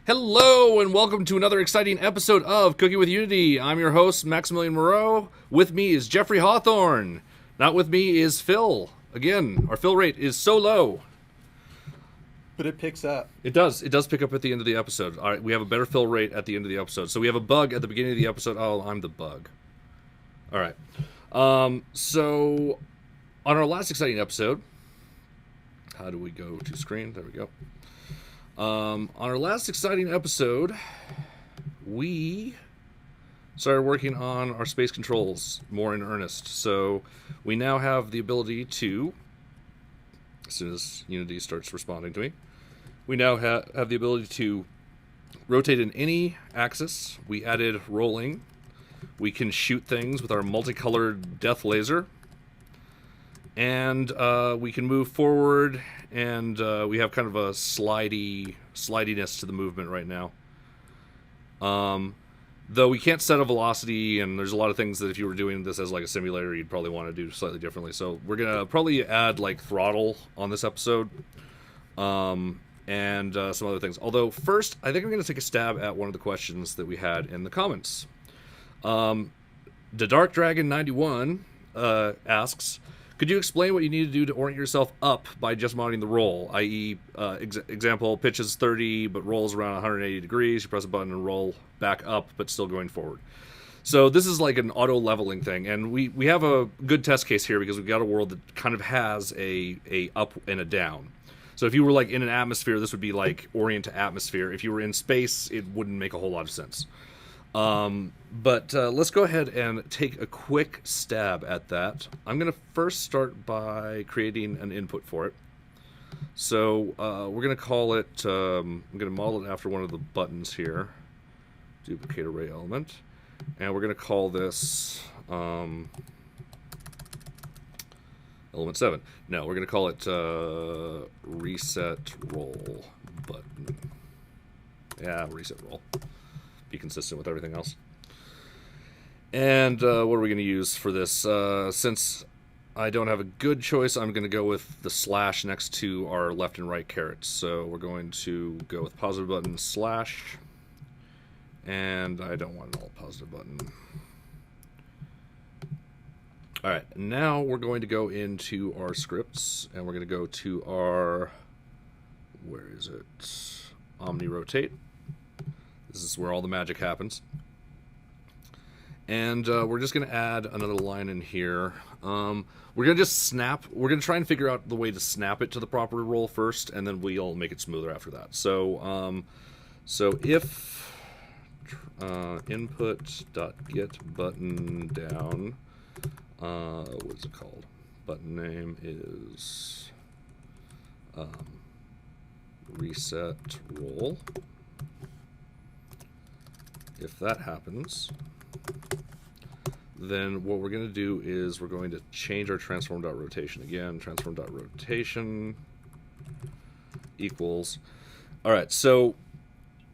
Hello and welcome to another exciting episode of Cooking with Unity. I'm your host, Maximilian Moreau. With me is Jeffrey Hawthorne. Not with me is Phil. Again, our fill rate is so low. But it picks up. It does. It does pick up at the end of the episode. All right, we have a better fill rate at the end of the episode. So we have a bug at the beginning of the episode. Oh, I'm the bug. All right. So on our last exciting episode, how do we go to screen? There we go. On our last exciting episode, we started working on our space controls more in earnest. So we now have the ability to, as soon as Unity starts responding to me, we now have the ability to rotate in any axis. We added rolling. We can shoot things with our multicolored death laser. And we can move forward, and we have kind of a slidiness to the movement right now. Though we can't set a velocity, and there's a lot of things that if you were doing this as like a simulator, you'd probably want to do slightly differently. So we're going to probably add like throttle on this episode, and some other things. Although first, I think I'm going to take a stab at one of the questions that we had in the comments. The Dark Dragon 91 asks, could you explain what you need to do to orient yourself up by just mounting the roll? I.e., example, pitches 30 but rolls around 180 degrees. You press a button and roll back up but still going forward. So this is like an auto-leveling thing, and we have a good test case here because we've got a world that kind of has a up and a down. So if you were like in an atmosphere, this would be like orient to atmosphere. If you were in space, it wouldn't make a whole lot of sense. But let's go ahead and take a quick stab at that. I'm going to first start by creating an input for it. So we're going to call it, I'm going to model it after one of the buttons here. Duplicate array element. And we're going to call this element 7. No, we're going to call it reset roll button. Yeah, reset roll. Be consistent with everything else. And what are we going to use for this? Since I don't have a good choice, I'm going to go with the slash next to our left and right carrots. So we're going to go with positive button slash. And I don't want an alt positive button. All right, now we're going to go into our scripts, and we're going to go to our, where is it? Omni rotate. This is where all the magic happens. And we're just going to add another line in here. We're going to just snap. We're going to try and figure out the way to snap it to the proper roll first, and then we'll make it smoother after that. So, if input.get button down, what is it called? Button name is reset roll. If that happens, then what we're going to do is we're going to change our transform.rotation again. Transform.rotation equals. All right, so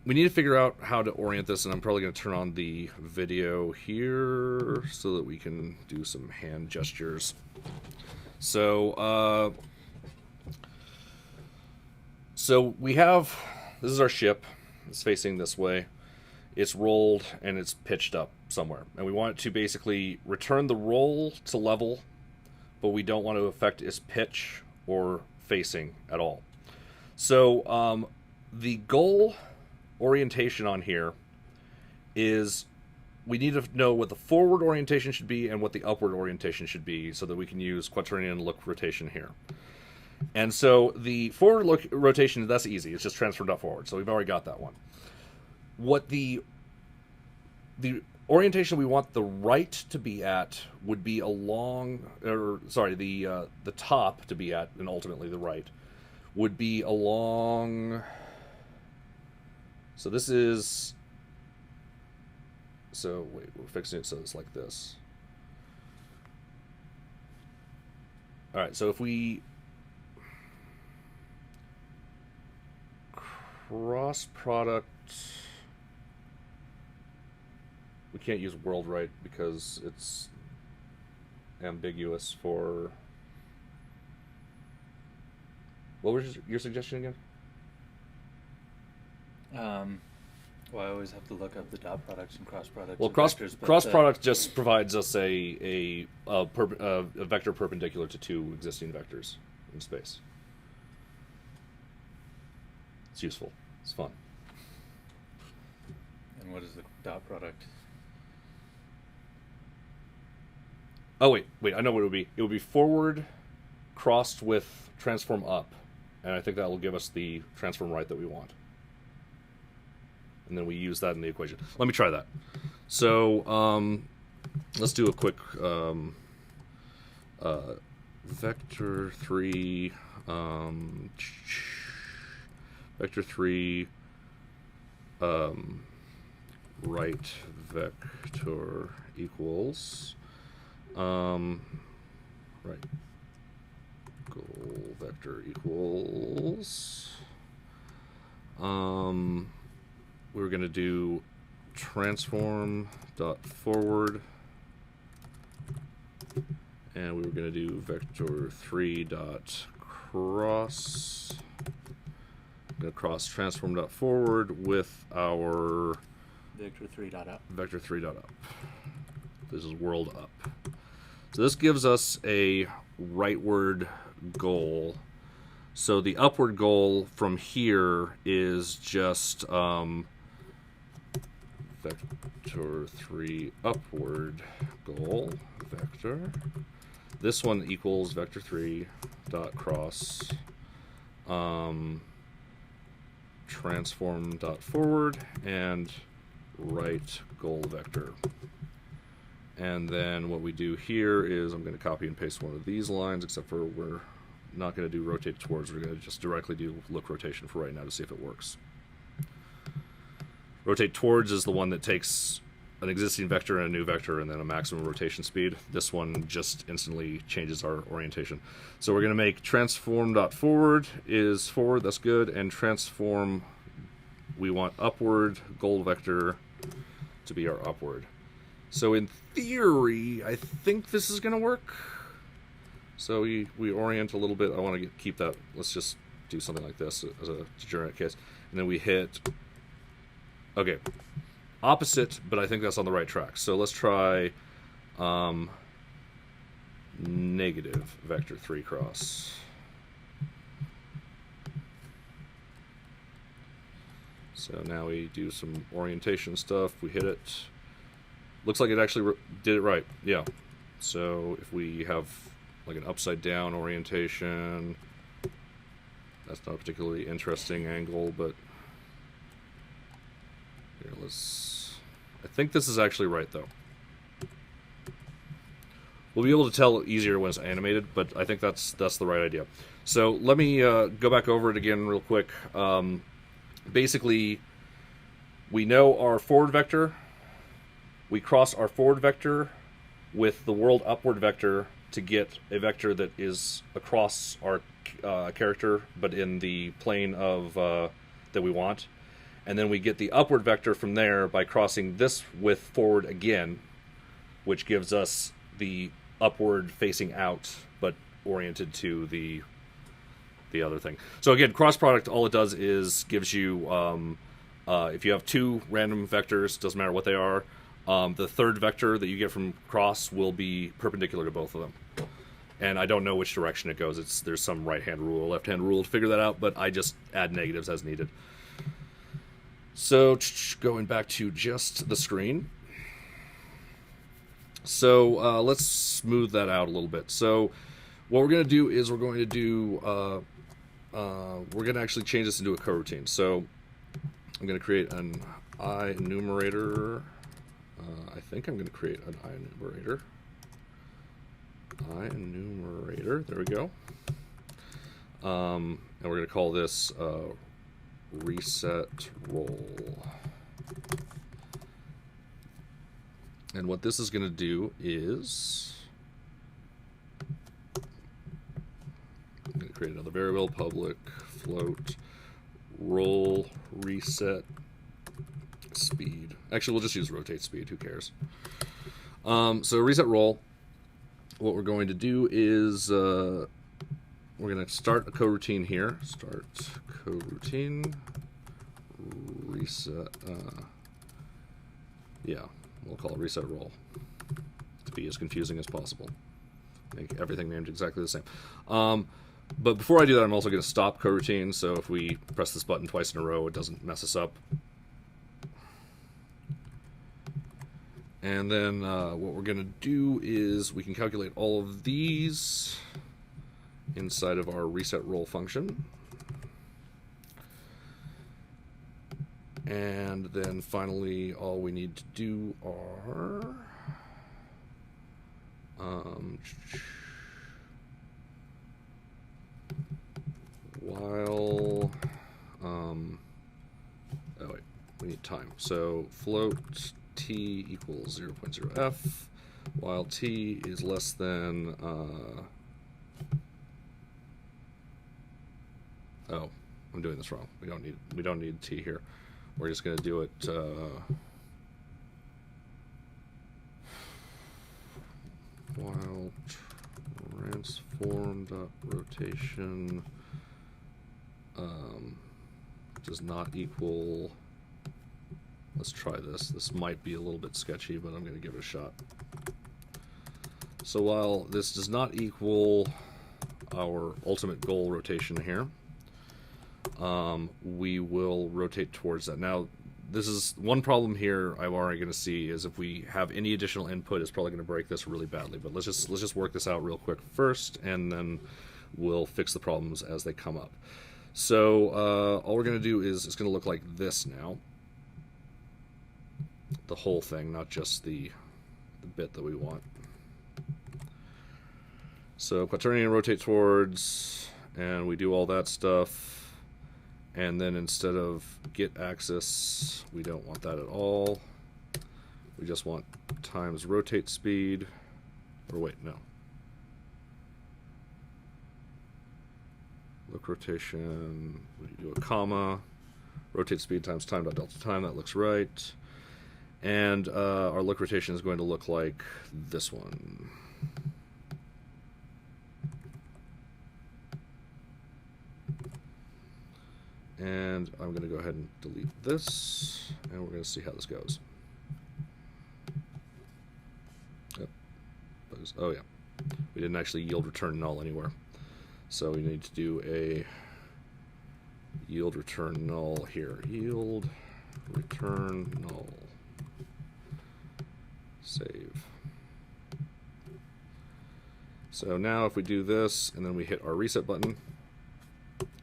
we need to figure out how to orient this, and I'm probably going to turn on the video here so that we can do some hand gestures. So, so we have, this is our ship. It's facing this way. It's rolled and it's pitched up somewhere. And we want it to basically return the roll to level, but we don't want to affect its pitch or facing at all. So the goal orientation on here is we need to know what the forward orientation should be and what the upward orientation should be so that we can use quaternion look rotation here. And so the forward look rotation, that's easy. It's just transform.forward. So we've already got that one. What the orientation we want the right to be at would be along, or sorry, the top to be at, and ultimately the right would be along. So this is. So wait, we're fixing it so it's like this. All right, so if we cross product. We can't use world right because it's ambiguous for... What was your suggestion again? Well, I always have to look up the dot products and cross products. Well, of cross vectors, but, cross product just provides us a vector perpendicular to two existing vectors in space. It's useful. It's fun. And what is the dot product? Oh wait, I know what it would be. It would be forward crossed with transform up, and I think that will give us the transform right that we want. And then we use that in the equation. Let me try that. So let's do a quick vector 3 vector 3 right vector equals right goal vector equals we're going to do transform dot forward, and we were going to do vector 3 dot cross. I'm going to cross transform dot forward with our Vector 3 dot up. vector 3 dot up. This is world up. So this gives us a rightward goal. So the upward goal from here is just vector 3 upward goal vector. This one equals vector 3 dot cross transform dot forward and right goal vector. And then what we do here is I'm going to copy and paste one of these lines, except for we're not going to do rotate towards. We're going to just directly do look rotation for right now to see if it works. Rotate towards is the one that takes an existing vector and a new vector and then a maximum rotation speed. This one just instantly changes our orientation. So we're going to make transform dot forward is forward, that's good, and transform, we want upward goal vector to be our upward. So in theory, I think this is going to work. So we orient a little bit. I want to keep that. Let's just do something like this as a degenerate case. And then we hit, okay, opposite, but I think that's on the right track. So let's try negative vector 3 cross. So now we do some orientation stuff. We hit it. Looks like it actually did it right. Yeah. So if we have like an upside down orientation, that's not a particularly interesting angle, but here, I think this is actually right though. We'll be able to tell easier when it's animated, but I think that's the right idea. So let me go back over it again real quick. Basically, we know our forward vector. We cross our forward vector with the world upward vector to get a vector that is across our character, but in the plane of that we want. And then we get the upward vector from there by crossing this with forward again, which gives us the upward facing out, but oriented to the other thing. So again, cross product, all it does is gives you, if you have two random vectors, doesn't matter what they are, the third vector that you get from cross will be perpendicular to both of them. And I don't know which direction it goes. There's some right-hand rule, left-hand rule to figure that out, but I just add negatives as needed. So going back to just the screen. So let's smooth that out a little bit. So what we're going to do is we're going to actually change this into a coroutine. So I'm going to create an I enumerator. I think I'm going to create an I enumerator. There we go. And we're going to call this reset roll. And what this is going to do is I'm going to create another variable, public float roll reset speed. Actually, we'll just use rotate speed. Who cares? So reset roll. What we're going to do is we're going to start a coroutine here. Start coroutine reset. Yeah, we'll call it reset roll to be as confusing as possible. Make everything named exactly the same. But before I do that, I'm also going to stop coroutine, so if we press this button twice in a row, it doesn't mess us up. And then what we're going to do is we can calculate all of these inside of our reset roll function. And then finally, all we need to do are while oh wait, we need time. So float t equals 0.0f while t is less than oh, I'm doing this wrong. We don't need t here. We're just going to do it while transform.rotation does not equal. Let's try this. This might be a little bit sketchy, but I'm going to give it a shot. So while this does not equal our ultimate goal rotation here, we will rotate towards that. Now, this is one problem here I'm already going to see is if we have any additional input, it's probably going to break this really badly. But let's just work this out real quick first, and then we'll fix the problems as they come up. So all we're going to do is it's going to look like this now. The whole thing, not just the bit that we want. So quaternion rotate towards, and we do all that stuff. And then instead of get axis, we don't want that at all. We just want times rotate speed. Or wait, no. Look rotation, we do a comma. Rotate speed times time dot delta time, that looks right. And our look rotation is going to look like this one. And I'm going to go ahead and delete this, and we're going to see how this goes. Oh yeah, we didn't actually yield return null anywhere. So we need to do a yield return null here. Yield return null. Save. So now if we do this, and then we hit our reset button,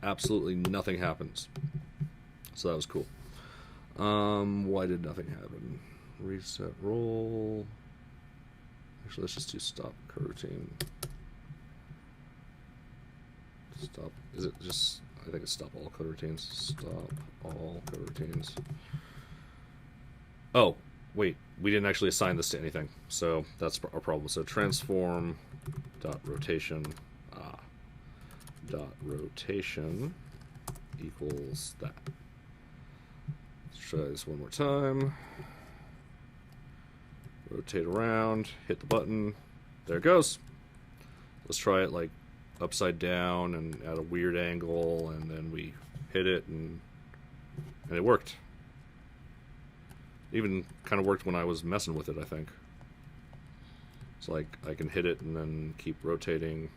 absolutely nothing happens. So that was cool. Why did nothing happen? Reset roll. Actually, let's just do stop coroutine. Stop. Is it just? I think it's stop all coroutines. Stop all coroutines. Oh, wait. We didn't actually assign this to anything, so that's our problem. So transform dot rotation. Dot rotation equals that. Let's try this one more time. Rotate around, hit the button. There it goes. Let's try it like upside down and at a weird angle, and then we hit it, and it worked. Even kind of worked when I was messing with it, I think. It's like I can hit it and then keep rotating.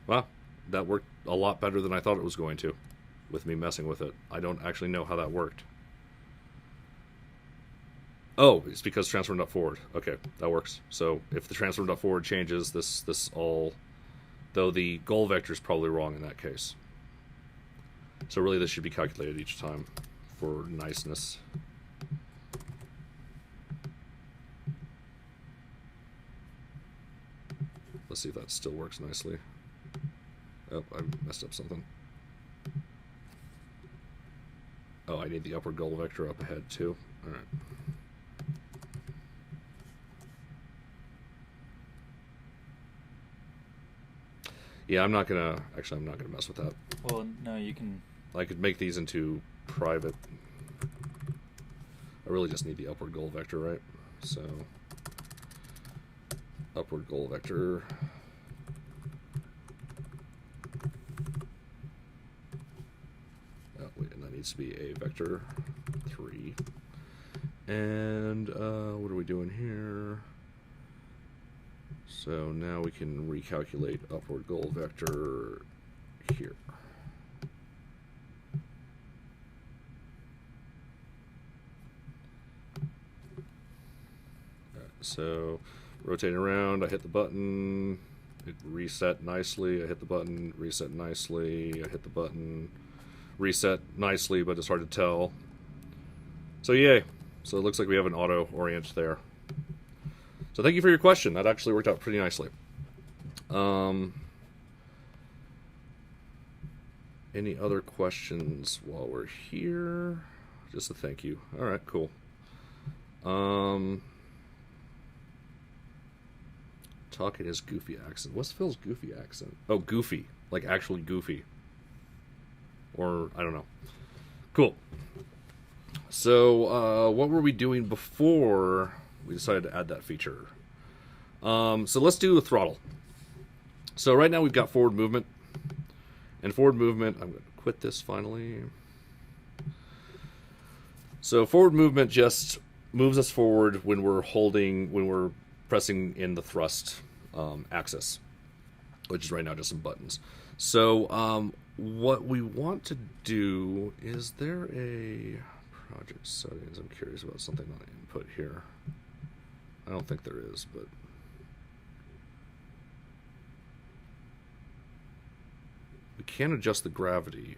Well, that worked a lot better than I thought it was going to with me messing with it. I don't actually know how that worked. Oh, it's because transform.forward. Okay, that works. So if the transform.forward changes, this all... Though the goal vector is probably wrong in that case. So really this should be calculated each time for niceness. Let's see if that still works nicely. Oh, I messed up something. Oh, I need the upward goal vector up ahead too. Alright. Yeah, I'm not gonna mess with that. Well, no, you can. I could make these into private. I really just need the upward goal vector, right? So, upward goal vector. Oh, wait, and that needs to be a vector. 3. And what are we doing here? So now we can recalculate upward goal vector here. So rotating around, I hit the button, it reset nicely, I hit the button, reset nicely, I hit the button, reset nicely, but it's hard to tell. So yay. So it looks like we have an auto orient there. So thank you for your question. That actually worked out pretty nicely. Any other questions while we're here? Just a thank you. All right, cool. Talking his goofy accent. What's Phil's goofy accent? Oh, goofy. Like actually goofy. Or, I don't know. Cool. So, what were we doing before we decided to add that feature? So let's do the throttle. So right now we've got forward movement. And forward movement, I'm going to quit this finally. So forward movement just moves us forward when we're pressing in the thrust axis, which is right now just some buttons. So what we want to do, is there a project settings? I'm curious about something on input here. I don't think there is, but we can adjust the gravity.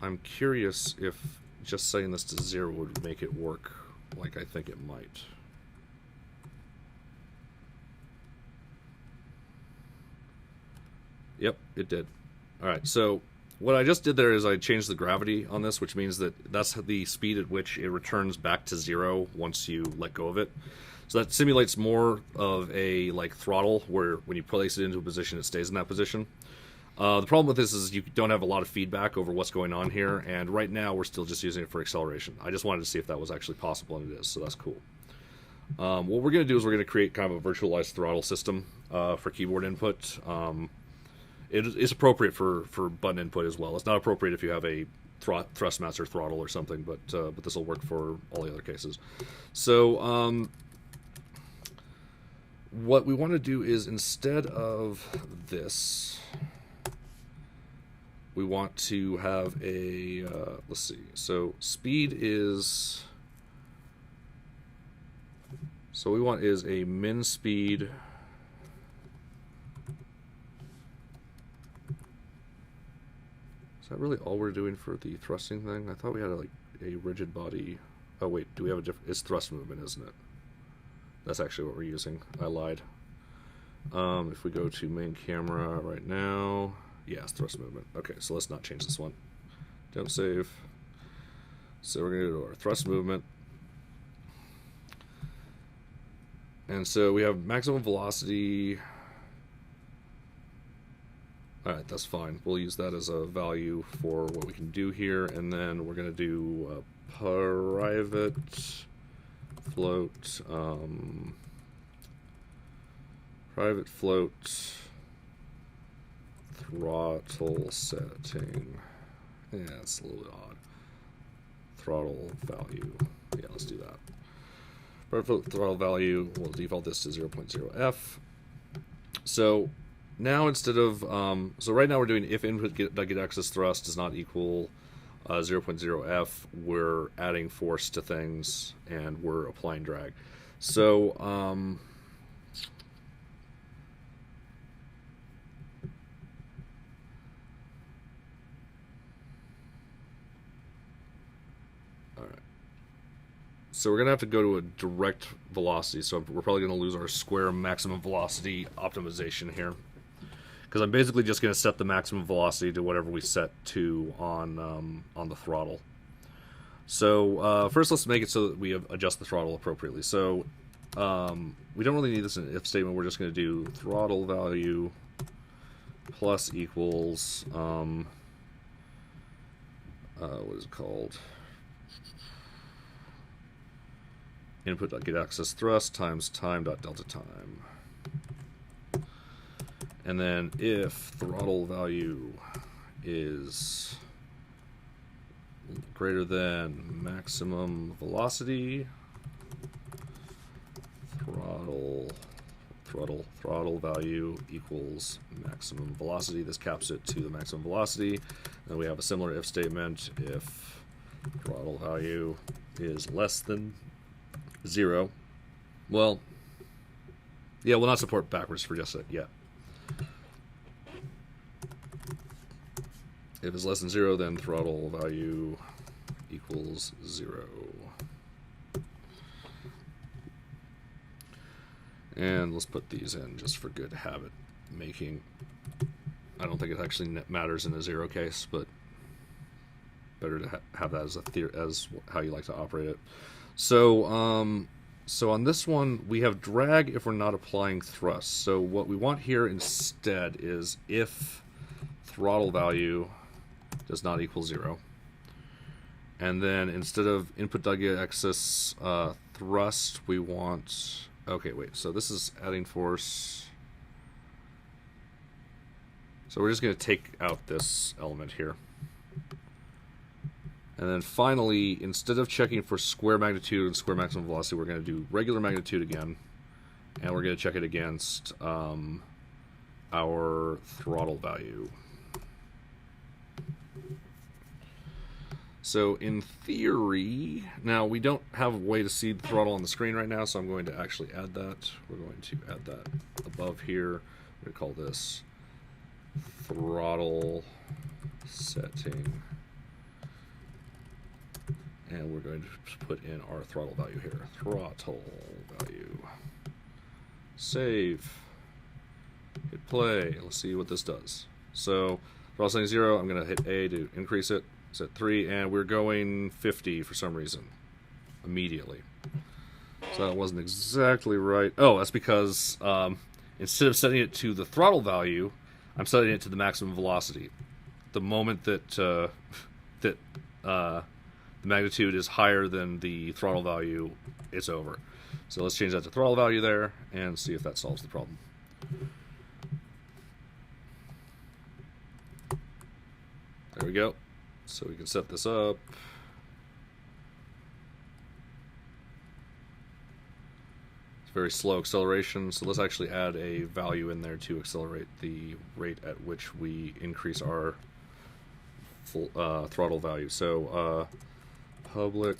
I'm curious if just setting this to 0 would make it work like I think it might. Yep, it did. Alright, so what I just did there is I changed the gravity on this, which means that that's the speed at which it returns back to 0 once you let go of it. So that simulates more of a like throttle, where when you place it into a position, it stays in that position. The problem with this is you don't have a lot of feedback over what's going on here, and right now we're still just using it for acceleration. I just wanted to see if that was actually possible, and it is, so that's cool. What we're going to do is we're going to create kind of a virtualized throttle system for keyboard input. It's appropriate for button input as well. It's not appropriate if you have a thrustmaster throttle or something, but this will work for all the other cases. So what we want to do is, instead of this, we want to have a, let's see, so speed is, so we want is a min speed Is that really all we're doing for the thrusting thing? I thought we had a rigid body. Oh wait, do we have a different? It's thrust movement, isn't it? That's actually what we're using. I lied. If we go to main camera right now, yeah, it's thrust movement. Okay, so let's not change this one. Don't save. So we're gonna go to our thrust movement. And so we have maximum velocity. Alright, that's fine. We'll use that as a value for what we can do here, and then we're going to do a private float, throttle setting. Yeah, it's a little bit odd. Throttle value. Yeah, let's do that. Private float throttle value, we'll default this to 0.0f. So now instead of, so right now we're doing if input get axis thrust does not equal 0.0f, we're adding force to things and we're applying drag. So, so we're going to have to go to a direct velocity, so we're probably going to lose our square maximum velocity optimization here. Because I'm basically just going to set the maximum velocity to whatever we set to on the throttle. So first let's make it so that we adjust the throttle appropriately. So we don't really need this in an if statement, we're just going to do throttle value plus equals, what is it called? Input.get axis thrust times time.delta time. And then if throttle value is greater than maximum velocity. Throttle value equals maximum velocity. This caps it to the maximum velocity. Then we have a similar if statement if throttle value is less than 0. Well, yeah, we'll not support backwards for just yet. If it's less than 0, then throttle value equals 0. And let's put these in just for good habit making. I don't think it actually matters in a 0 case, but better to have that as as how you like to operate it. So, so on this one, we have drag if we're not applying thrust. So what we want here instead is if throttle value does not equal 0. And then instead of input w-axis thrust, we want... Okay, wait, so this is adding force. So we're just going to take out this element here. And then finally, instead of checking for square magnitude and square maximum velocity, we're going to do regular magnitude again. And we're going to check it against our throttle value. So in theory, now we don't have a way to see the throttle on the screen right now, so I'm going to actually add that. We're going to add that above here. We're going to call this throttle setting. And we're going to put in our throttle value here. Throttle value. Save. Hit play. Let's see what this does. So throttle setting 0, I'm going to hit A to increase it. Set 3, and we're going 50 for some reason immediately. So that wasn't exactly right. Oh, that's because instead of setting it to the throttle value, I'm setting it to the maximum velocity. The moment that the magnitude is higher than the throttle value, it's over. So let's change that to throttle value there and see if that solves the problem. There we go. So we can set this up. It's very slow acceleration, so let's actually add a value in there to accelerate the rate at which we increase our full, throttle value. So public,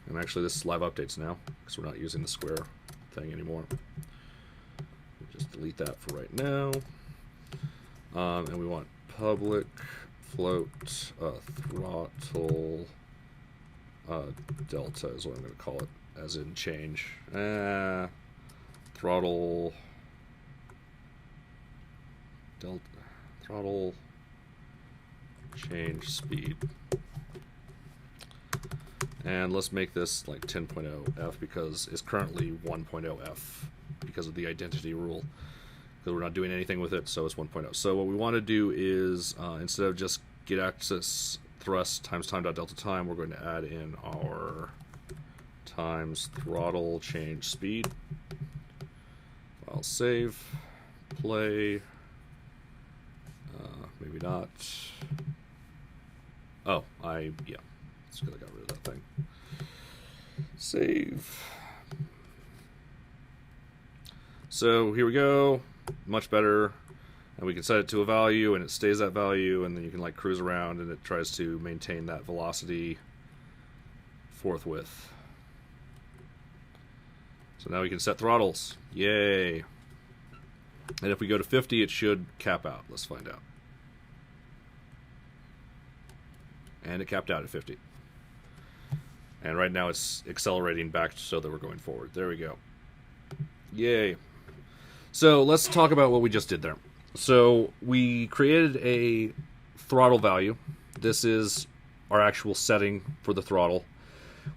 and actually this is live updates now because we're not using the square thing anymore. We'll just delete that for right now. And we want public float throttle delta is what I'm going to call it, as in change. Throttle delta, throttle change speed. And let's make this like 10.0 F because it's currently 1.0 F because of the identity rule. Because we're not doing anything with it, so it's 1.0. So what we want to do is, instead of just get axis thrust times time.delta time, we're going to add in our times throttle change speed. I'll save, play, maybe not. Oh, yeah, it's because I got rid of that thing. Save. So here we go. Much better, and we can set it to a value and it stays that value, and then you can like cruise around and it tries to maintain that velocity forthwith. So now we can set throttles. Yay. And if we go to 50, it should cap out. Let's find out. And it capped out at 50. And right now it's accelerating back so that we're going forward. There we go. Yay. So let's talk about what we just did there. So we created a throttle value. This is our actual setting for the throttle.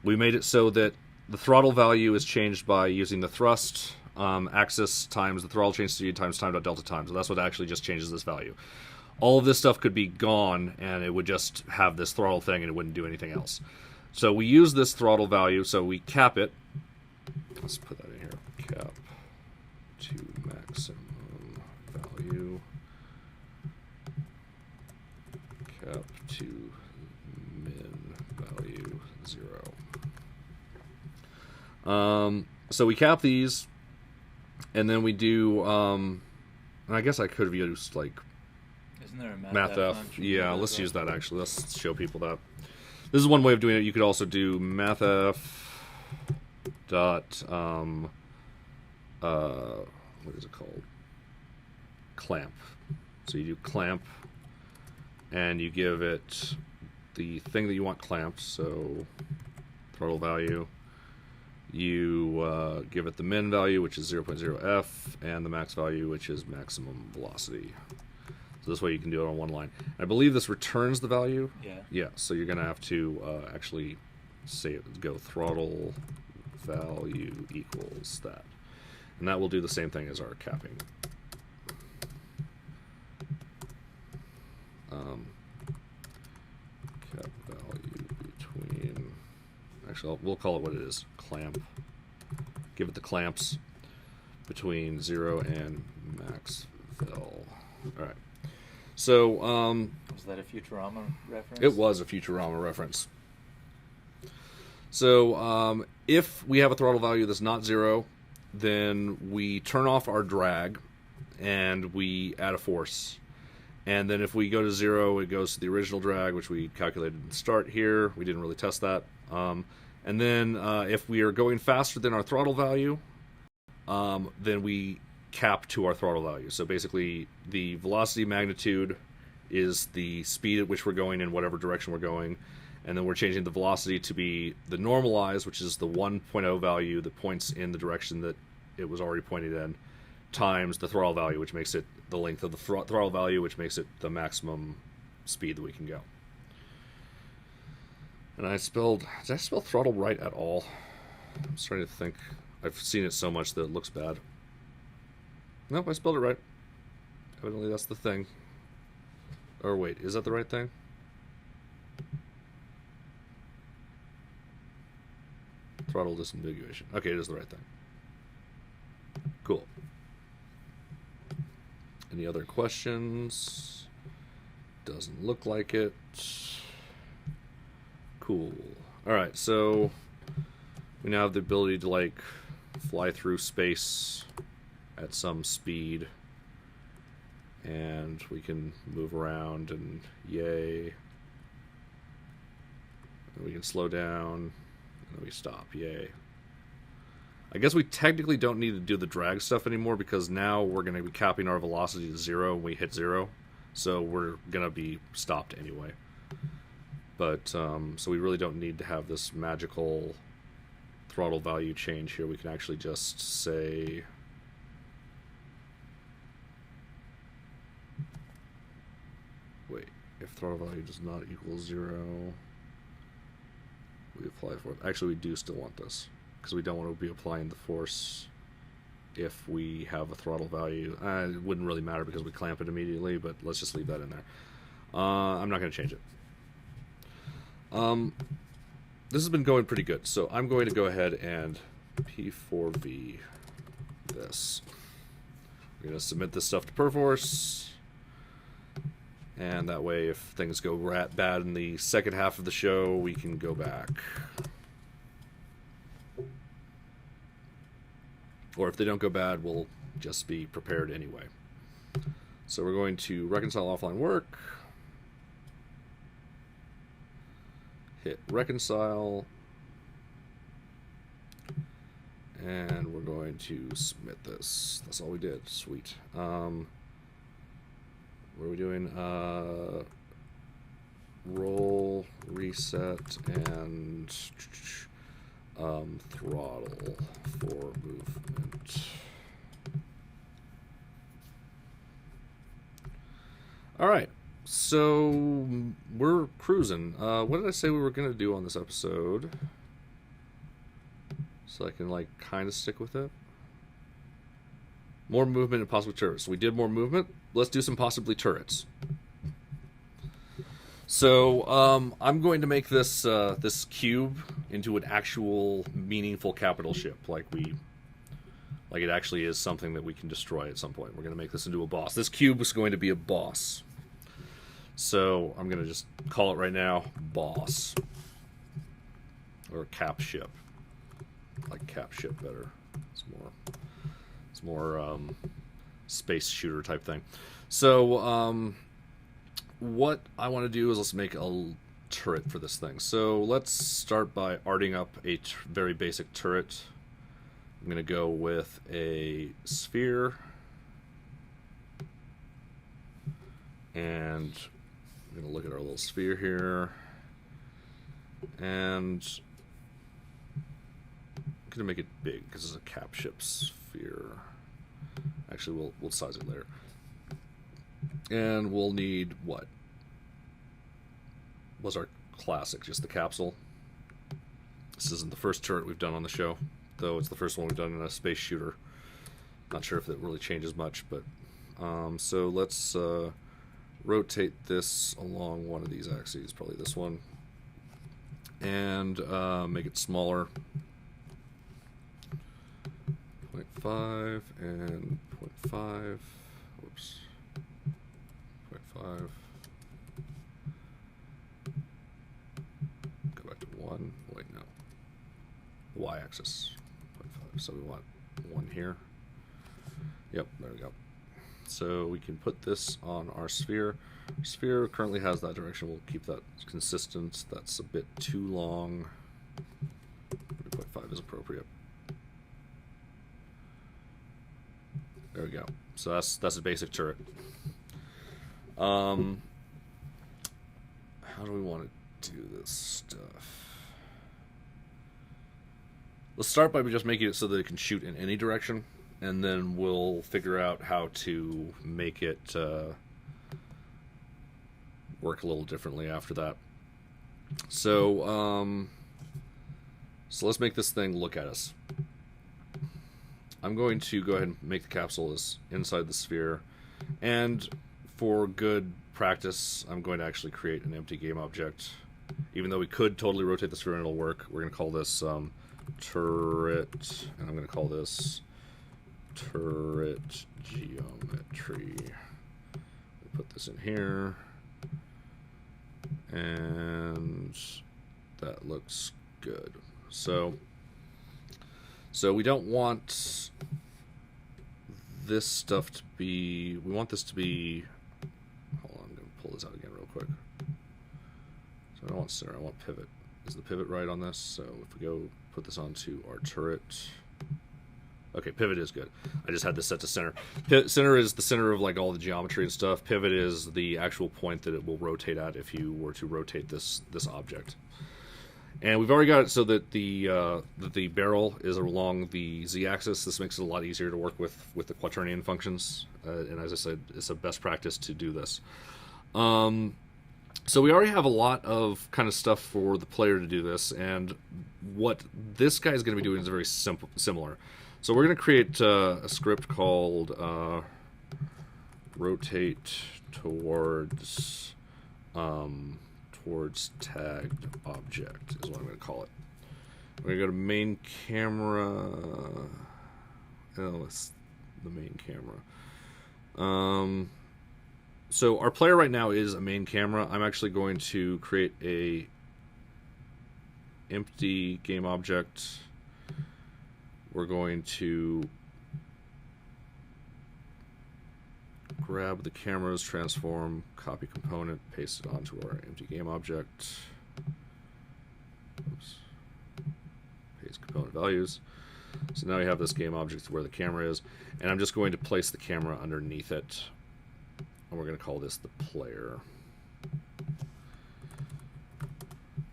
We made it so that the throttle value is changed by using the thrust axis times the throttle change speed times time.delta time. So that's what actually just changes this value. All of this stuff could be gone and it would just have this throttle thing and it wouldn't do anything else. So we use this throttle value, so we cap it. Let's put that in here. Cap to maximum value. Cap to min 0. So we cap these, and then we do. And I guess I could have used like Isn't there a mathf. function Yeah, for let's that? use that actually. Let's show people that. This is one way of doing it. You could also do mathf dot what is it called? Clamp. So you do clamp, and you give it the thing that you want clamped. So throttle value. You give it the min value, which is 0.0f, and the max value, which is maximum velocity. So this way you can do it on one line. I believe this returns the value. Yeah. Yeah, so you're going to have to actually say it, go throttle value equals that. And that will do the same thing as our capping. Cap value between... Actually, we'll call it what it is. Clamp. Give it the clamps between 0 and max vel. Alright. So, Was that a Futurama reference? it was a Futurama reference. So, if we have a throttle value that's not 0, then we turn off our drag and we add a force. And then if we go to 0, it goes to the original drag, which we calculated at the start here. We didn't really test that. And then if we are going faster than our throttle value, then we cap to our throttle value. So basically, the velocity magnitude is the speed at which we're going in whatever direction we're going. And then we're changing the velocity to be the normalized, which is the 1.0 value that points in the direction that it was already pointed in, times the throttle value, which makes it the length of the throttle value, which makes it the maximum speed that we can go. And did I spell throttle right at all? I'm starting to think. I've seen it so much that it looks bad. Nope, I spelled it right. Evidently that's the thing. Or wait, is that the right thing? Throttle disambiguation. Okay, it is the right thing. Cool. Any other questions? Doesn't look like it. Cool. Alright, so we now have the ability to like fly through space at some speed, and we can move around, and yay. And we can slow down, and we stop, yay. I guess we technically don't need to do the drag stuff anymore, because now we're going to be capping our velocity to 0 when we hit 0, so we're going to be stopped anyway. But, so we really don't need to have this magical throttle value change here. We can actually just say... Wait, if throttle value does not equal 0, we apply for it. Actually, we do still want this, because we don't want to be applying the force if we have a throttle value. It wouldn't really matter because we clamp it immediately, but let's just leave that in there. I'm not going to change it. This has been going pretty good, so I'm going to go ahead and P4V this. We're going to submit this stuff to Perforce, and that way if things go bad in the second half of the show, we can go back. Or if they don't go bad, we'll just be prepared anyway. So we're going to reconcile offline work. Hit reconcile, and we're going to submit this. That's all we did. Sweet. What are we doing? Roll, reset, and throttle for movement. All right. So we're cruising. What did I say we were going to do on this episode? So I can like kind of stick with it. More movement and possibly turrets. So we did more movement. Let's do some possibly turrets. So I'm going to make this this cube into an actual meaningful capital ship, like it actually is something that we can destroy at some point. We're going to make this into a boss. This cube is going to be a boss. So I'm going to just call it right now, boss. or cap ship. I like cap ship better. It's more space shooter type thing. So what I want to do is let's make a turret for this thing. So let's start by arting up a very basic turret. I'm going to go with a sphere, and I'm going to look at our little sphere here, and I'm going to make it big because it's a cap ship sphere. Actually, we'll size it later. And we'll need what? Was our classic just the capsule? This isn't the first turret we've done on the show, though it's the first one we've done in a space shooter. Not sure if it really changes much, but so let's rotate this along one of these axes, probably this one, and make it smaller. 0.5 and 0.5. Whoops. 0.5. Go back to 1. Wait, no. The y-axis. 0.5. So we want 1 here. Yep, there we go. So we can put this on our sphere. Our sphere currently has that direction. We'll keep that consistent. That's a bit too long. 0.5 is appropriate. There we go. So that's a basic turret. How do we want to do this stuff? Let's start by just making it so that it can shoot in any direction, and then we'll figure out how to make it work a little differently after that. So let's make this thing look at us. I'm going to go ahead and make the capsule is inside the sphere, and for good practice, I'm going to actually create an empty game object. Even though we could totally rotate the sphere and it'll work, we're going to call this turret, and I'm going to call this turret geometry. Put this in here, and that looks good. So we don't want this stuff to be, we want this to be, hold on, I'm going to pull this out again real quick. So I don't want center, I want pivot. Is the pivot right on this? So if we go put this onto our turret, okay, pivot is good. I just had this set to center. Center is the center of like all the geometry and stuff. Pivot is the actual point that it will rotate at if you were to rotate this object. And we've already got it so that the barrel is along the z-axis. This makes it a lot easier to work with the quaternion functions. And as I said, it's a best practice to do this. So we already have a lot of kind of stuff for the player to do this. And what this guy is going to be doing is very similar. So we're going to create a script called rotate towards tagged object is what I'm going to call it. We're going to go to main camera. Oh, it's the main camera. So our player right now is a main camera. I'm actually going to create a empty game object. We're going to grab the camera's transform, copy component, paste it onto our empty game object. Oops. Paste component values. So now we have this game object where the camera is, and I'm just going to place the camera underneath it, and we're going to call this the player.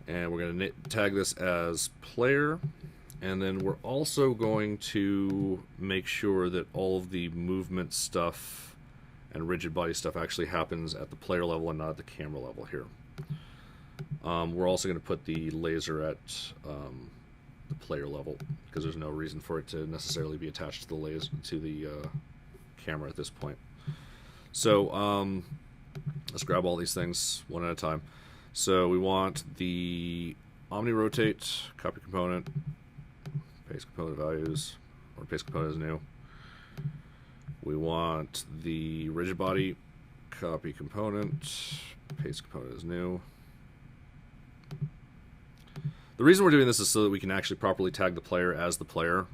And we're going to tag this as player. And then we're also going to make sure that all of the movement stuff and rigid body stuff actually happens at the player level and not at the camera level here. We're also going to put the laser at the player level because there's no reason for it to necessarily be attached to the laser to the camera at this point. So let's grab all these things one at a time. So we want the omni rotate, copy component, paste component values, or paste component is new. We want the rigid body, copy component, paste component is new. The reason we're doing this is so that we can actually properly tag the player as the player.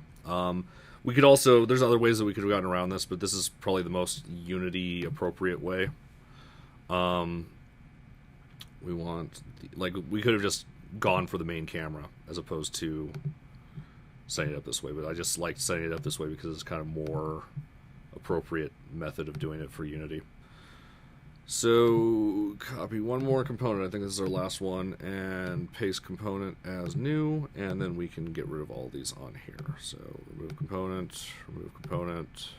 We could also, there's other ways that we could have gotten around this, but this is probably the most Unity appropriate way. We want, we could have just gone for the main camera as opposed to setting it up this way, but I just liked setting it up this way because it's kind of more appropriate method of doing it for Unity. So copy one more component, I think this is our last one, and paste component as new, and then we can get rid of all these on here. So remove component, remove component,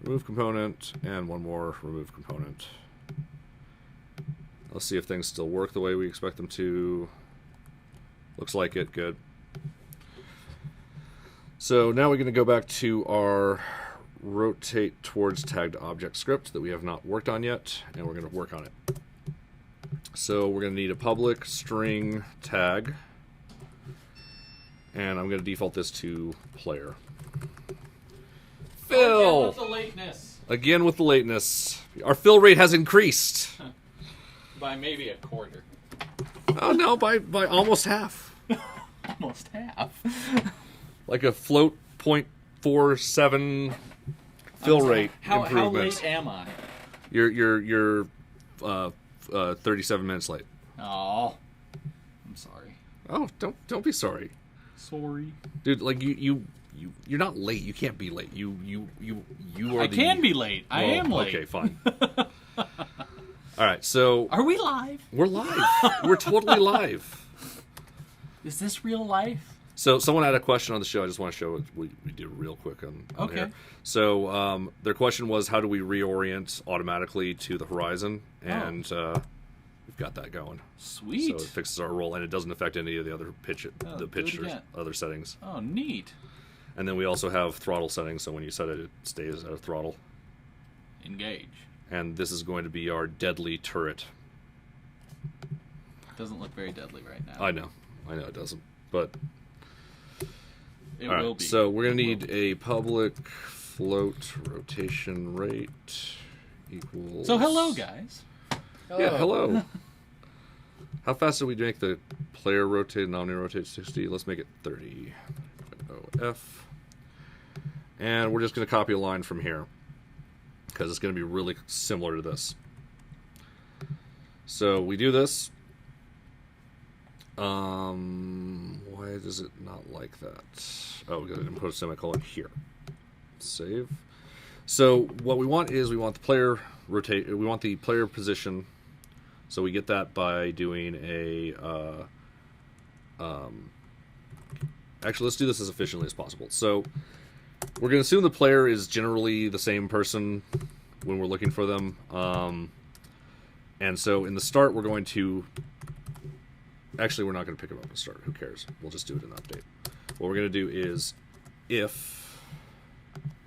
remove component, and one more remove component. Let's see if things still work the way we expect them to. Looks like it, good. So now we're going to go back to our rotate towards tagged object script that we have not worked on yet, and we're going to work on it. So we're going to need a public string tag, and I'm going to default this to player. Fill! Again with the lateness. Again with the lateness. Our fill rate has increased. By maybe a quarter. Oh no, by almost half. Almost half. Like a float 0.47 fill rate How improvement. late am I? You're 37 minutes late. Oh, I'm sorry. Oh, don't be sorry, Sorry. dude. Like you're not late. You can't be late. You are. I can be late. I am late. Okay, fine. All right, so Are we live? we're live. We're totally live. Is this real life? So someone had a question on the show. I just want to show it. We did real quick on Okay. here. So their question was, how do we reorient automatically to the horizon? And we've got that going. Sweet. So it fixes our roll, and it doesn't affect any of the other pitch do it or again. other settings. Oh, neat. And then we also have throttle settings, so when you set it, it stays at a throttle. Engage. And this is going to be our deadly turret. Doesn't look very deadly right now. I know it doesn't, but It all right. will be. So we're gonna need a public float rotation rate equals. So hello, guys. Yeah, hello. How fast do we make the player rotate, nominee rotate 60? Let's make it 30. F. And we're just going to copy a line from here because it's going to be really similar to this. So we do this. Why does it not like that? Oh, we got to put a semicolon here. Save. So what we want is we want the player rotate. We want the player position. So we get that by doing a. Actually, let's do this as efficiently as possible. So we're going to assume the player is generally the same person when we're looking for them. And so in the start, we're going to. Actually, we're not going to pick them up at the start. Who cares? We'll just do it in the update. What we're going to do is if.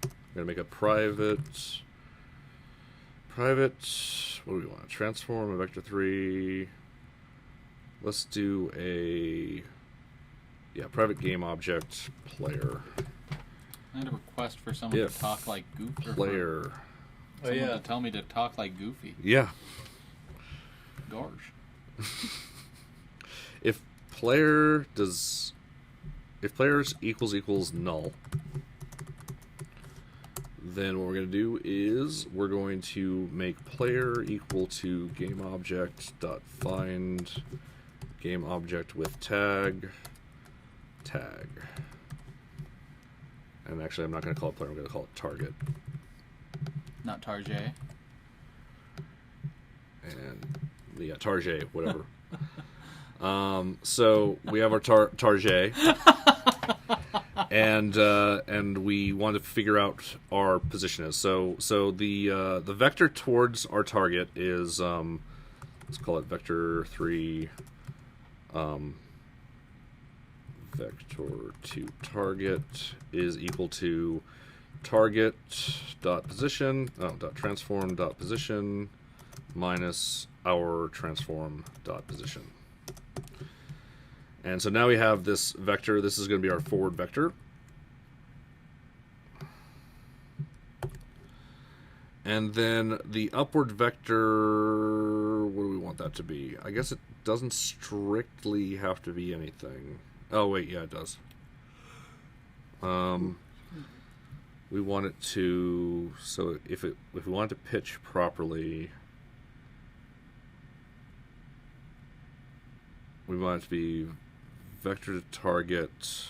We're going to make a private. What do we want? Transform a vector 3. Let's do a private game object player. I had a request for someone If to talk like Goofy. Player. Someone to tell me to talk like Goofy. Yeah. Gosh. If players equals null, then what we're going to do is we're going to make player equal to game object dot find game object with tag. And actually, I'm not going to call it player. I'm going to call it target. Not Tarjay. And yeah, target, whatever. So we have our target. And we want to figure out our position is. So the vector towards our target is let's call it vector 3. Vector to target is equal to target dot position dot transform dot position minus our transform dot position. And so now we have this vector. This is going to be our forward vector. And then the upward vector, what do we want that to be? I guess it doesn't strictly have to be anything. Oh wait, yeah, it does. We want it to, so if we want it to pitch properly, we want it to be vector to target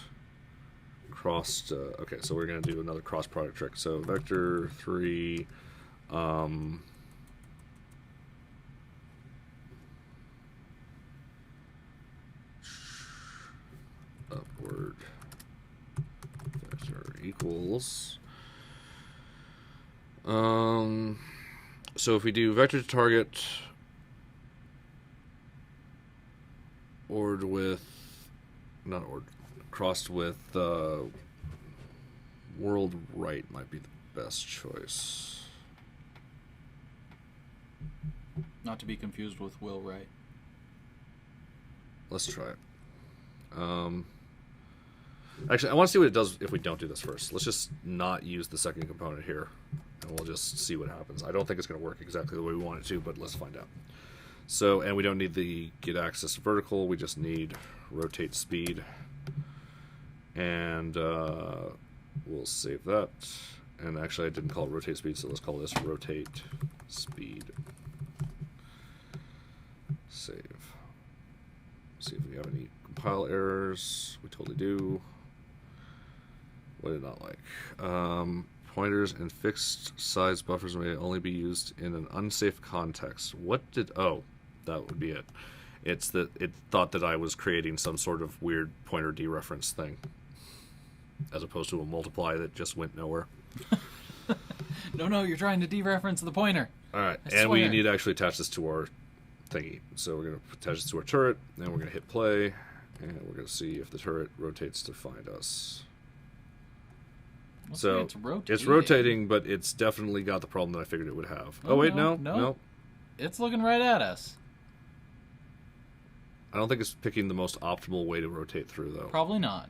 crossed. Okay, so we're going to do another cross product trick. So vector 3, upward vector equals. So if we do vector to target crossed with world right might be the best choice. Not to be confused with Will Wright. Let's try it. Actually, I want to see what it does if we don't do this first. Let's just not use the second component here, and we'll just see what happens. I don't think it's going to work exactly the way we want it to, but let's find out. So, and we don't need the get axis vertical, we just need rotate speed. And we'll save that. And actually I didn't call it rotate speed, so let's call this rotate speed. Save. See if we have any compile errors. We totally do. What did it not like? Pointers and fixed size buffers may only be used in an unsafe context. What did... Oh, that would be it. It's that it thought that I was creating some sort of weird pointer dereference thing, as opposed to a multiply that just went nowhere. No, you're trying to dereference the pointer. All right, and we need to actually attach this to our thingy. So we're going to attach this to our turret, and we're going to hit play, and we're going to see if the turret rotates to find us. So it's rotating, but it's definitely got the problem that I figured it would have. Oh wait, no. It's looking right at us. I don't think it's picking the most optimal way to rotate through, though. Probably not.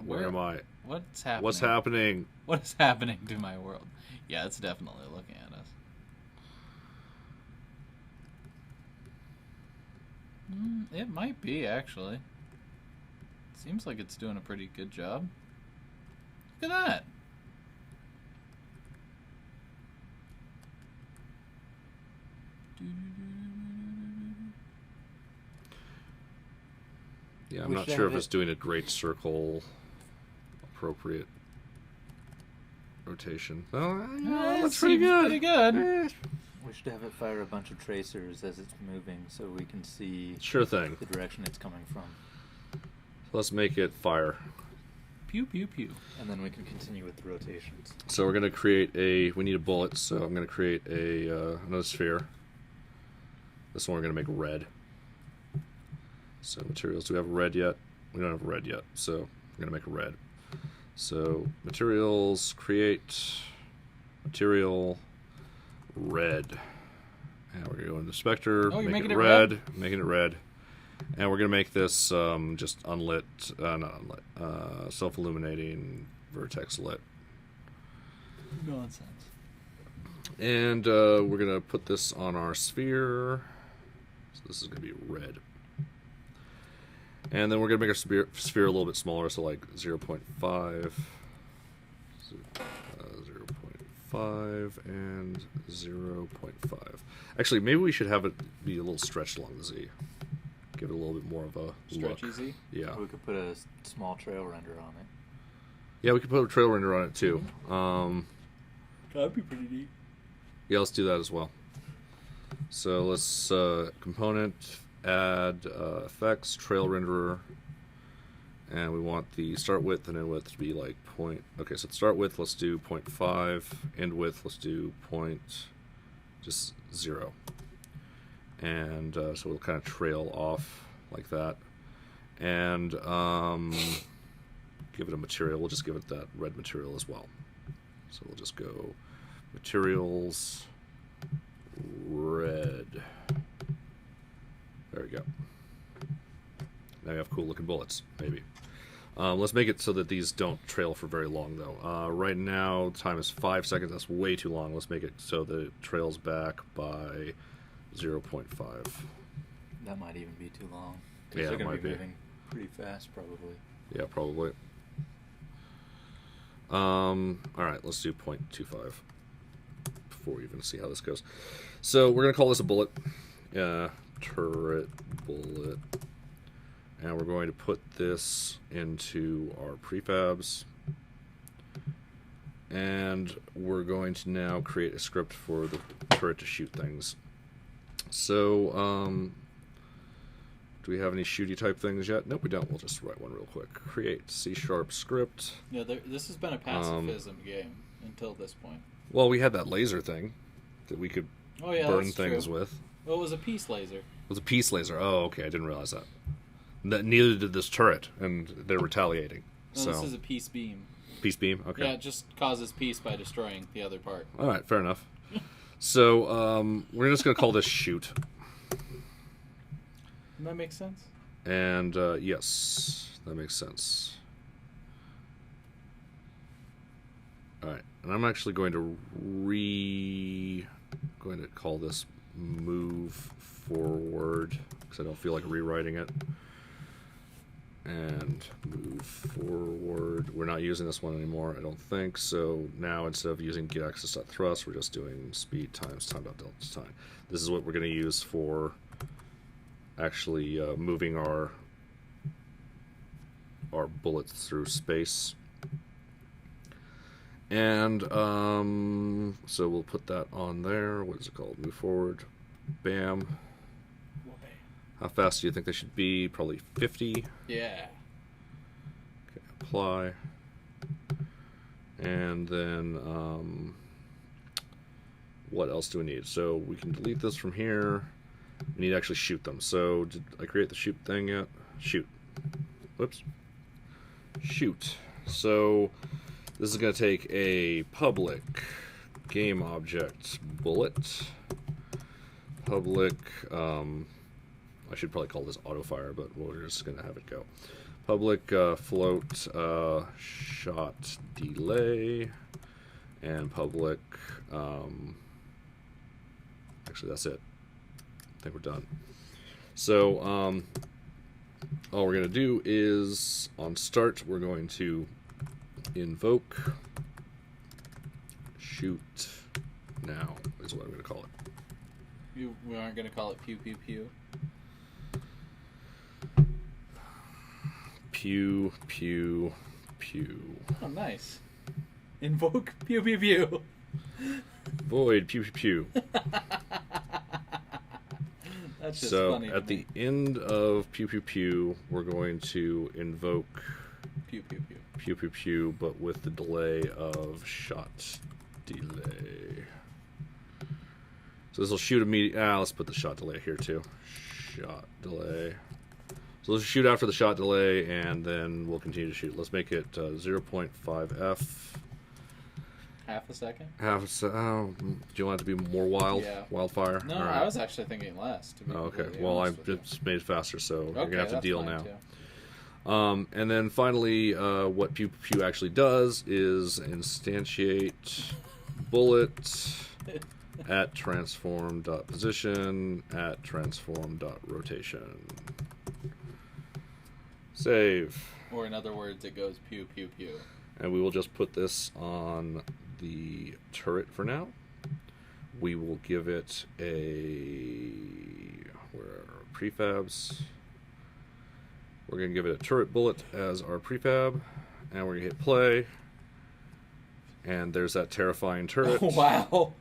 Where am I? What's happening? What's happening? What is happening to my world? Yeah, it's definitely looking at us. It might be, actually. Seems like it's doing a pretty good job. Look at that. Yeah, I'm not sure if it's doing a great circle appropriate rotation. Oh, yeah, that's pretty good. Pretty good. We should have it fire a bunch of tracers as it's moving so we can see Sure thing. the direction it's coming from. So let's make it fire. Pew, pew, pew. And then we can continue with the rotations. So we're going to create we need a bullet, so I'm going to create another sphere. This one we're going to make red. So materials, do we have red yet? We don't have red yet, so we're going to make a red. So materials, create material red. And we're going to go into Spectre, make it red, making it red. And we're going to make this just unlit, not unlit, self-illuminating vertex lit. Nonsense. And we're going to put this on our sphere. So this is going to be red. And then we're going to make our sphere a little bit smaller, so like 0.5, 0.5, and 0.5. Actually, maybe we should have it be a little stretched along the Z. Give it a little bit more of a Stretchy look. Z? Yeah. We could put a small trail render on it. Yeah, we could put a trail render on it too. That'd be pretty neat. Yeah, let's do that as well. So let's component, add effects, trail renderer, and we want the start width and end width to be like okay, so start width, let's do 0.5, end width, let's do just 0. And so we'll kind of trail off like that. And give it a material, we'll just give it that red material as well. So we'll just go materials, red. There we go. Now you have cool looking bullets, maybe. Let's make it so that these don't trail for very long, though. Right now, time is 5 seconds. That's way too long. Let's make it so that it trails back by 0.5. That might even be too long. 'Cause Yeah, they're it gonna might be be. moving pretty fast, probably. Yeah, probably. All right, let's do 0.25 before we even see how this goes. So we're gonna call this a bullet, turret bullet, and we're going to put this into our prefabs, and we're going to now create a script for the turret to shoot things. So, do we have any shooty type things yet? Nope, we don't. We'll just write one real quick. Create C# script. Yeah, this has been a pacifism game until this point. Well, we had that laser thing that we could burn that's things true. with. Well, it was a peace laser. It was a peace laser. Oh, okay. I didn't realize that. Neither did this turret, and they're retaliating. No, So this is a peace beam. peace beam. Okay. Yeah, it just causes peace by destroying the other part. All right. Fair enough. So we're just gonna call this shoot. Doesn't that make sense? And yes, that makes sense. All right, and I'm actually going to call this move forward because I don't feel like rewriting it. And move forward. We're not using this one anymore, I don't think. So now instead of using getAxis.thrust, we're just doing speed times time.delta time. This is what we're going to use for actually moving our bullets through space. And so we'll put that on there. What is it called? Move forward. Bam. How fast do you think they should be? Probably 50. Yeah. Okay, apply. And then what else do we need? So we can delete this from here. We need to actually shoot them. So did I create the shoot thing yet? Shoot. Whoops. Shoot. So this is going to take a public game object bullet. Public, I should probably call this autofire, but we're just going to have it go. Public float shot delay, and public, actually that's it. I think we're done. So all we're going to do is on start we're going to invoke shoot now is what I'm going to call it. We aren't going to call it pew pew pew. Pew pew pew. Oh, nice. Invoke pew pew pew. Void pew pew pew. That's just So funny. at the end of pew pew pew, we're going to invoke pew pew pew. pew pew pew, but with the delay of shot delay. So this will shoot immediately. Let's put the shot delay here too. Shot delay. So let's shoot after the shot delay, and then we'll continue to shoot. Let's make it 0.5f. Half a second? Do you want it to be more wild? Yeah. Wildfire? No, All right. I was actually thinking less. To be Oh, okay. completely Well, honest I've with just made it faster, so you. you're going to have to that's deal fine, now. too. And then finally, what pew pew actually does is instantiate bullet at transform.position at transform.rotation. Save. Or in other words, it goes pew pew pew. And we will just put this on the turret for now. We will give it a where are our prefabs? We're going to give it a turret bullet as our prefab, and we're going to hit play. And there's that terrifying turret. Oh, wow.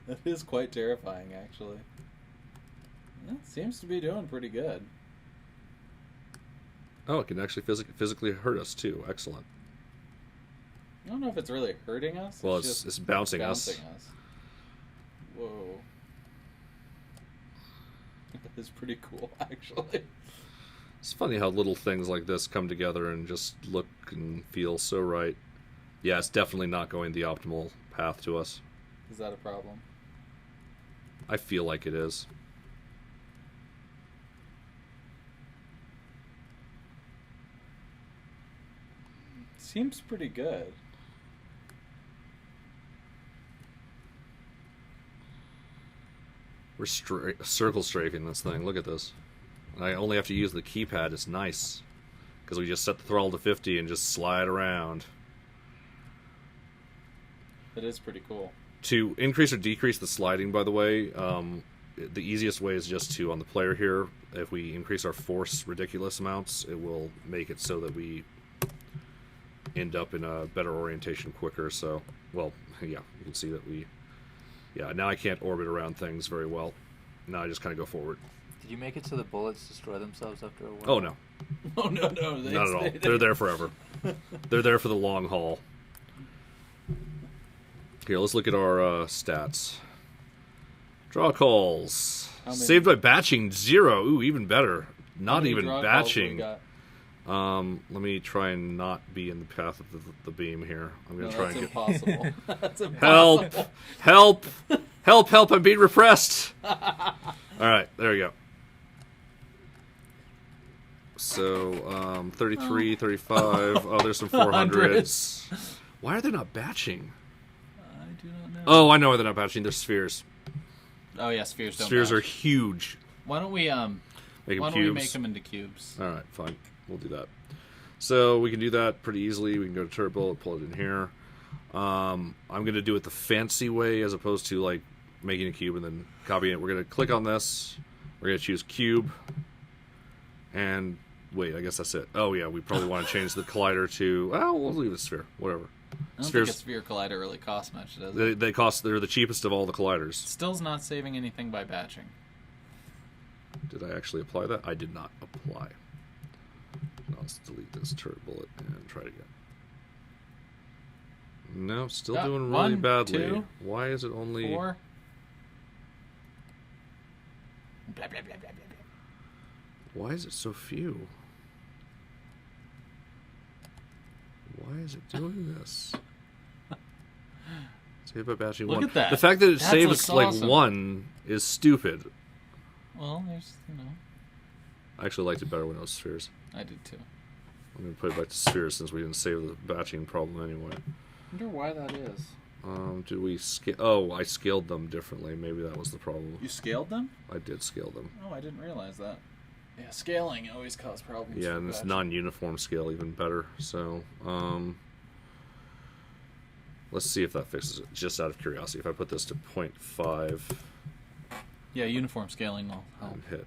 That is quite terrifying, actually. That seems to be doing pretty good. Oh, it can actually physically hurt us too. Excellent. I don't know if it's really hurting us. Well, just it's bouncing us. Whoa. That is pretty cool, actually. It's funny how little things like this come together and just look and feel so right. Yeah, it's definitely not going the optimal path to us. Is that a problem? I feel like it is. Seems pretty good. We're circle strafing this thing. Look at this. And I only have to use the keypad. It's nice. Because we just set the throttle to 50 and just slide around. That is pretty cool. To increase or decrease the sliding, by the way, the easiest way is just to, on the player here, if we increase our force ridiculous amounts, it will make it so that we end up in a better orientation quicker. So, well, yeah, you can see that we... Yeah, now I can't orbit around things very well. Now I just kind of go forward. Did you make it so the bullets destroy themselves after a while? Oh, no. Oh, no. Not at all. They're there forever. They're there for the long haul. Here, let's look at our stats. Draw calls. Saved by batching, 0. Ooh, even better. Not even batching. Let me try and not be in the path of the beam here. I'm gonna try and get... impossible. That's impossible. Help, I'm being repressed. Alright, there we go. So, 33, 35. Oh, there's some 400s. Why are they not batching? I do not know. Oh, I know why they're not batching. They're spheres. Oh, yeah, spheres don't Spheres batch. are huge. Why don't we, make them into cubes? Alright, fine. We'll do that. So we can do that pretty easily. We can go to Turbo, pull it in here. I'm going to do it the fancy way as opposed to like making a cube and then copying it. We're going to click on this. We're going to choose cube. And wait, I guess that's it. Oh yeah, we probably want to change the collider to... Oh, we'll leave it sphere. Whatever. I don't think a sphere collider really costs much, does it? They're the cheapest of all the colliders. Still's not saving anything by batching. Did I actually apply that? I did not apply. Now let's delete this turret bullet and try it again. No, still doing really badly. 2, Why is it only... 4. Blah, blah, blah, blah, blah, blah. Why is it so few? Why is it doing this? Save by batching Look 1. at that. The fact that it That saves looks like awesome. 1 is stupid. Well, there's, I actually liked it better when it was spheres. I did too. I'm going to put it back to spheres since we didn't save the batching problem anyway. I wonder why that is. Did we scale? Oh, I scaled them differently. Maybe that was the problem. You scaled them? I did scale them. Oh, I didn't realize that. Yeah, scaling always causes problems. Yeah, for and it's batching. non-uniform scale even better. So, let's see if that fixes it. Just out of curiosity, if I put this to 0.5 Yeah, uniform scaling will help. and hit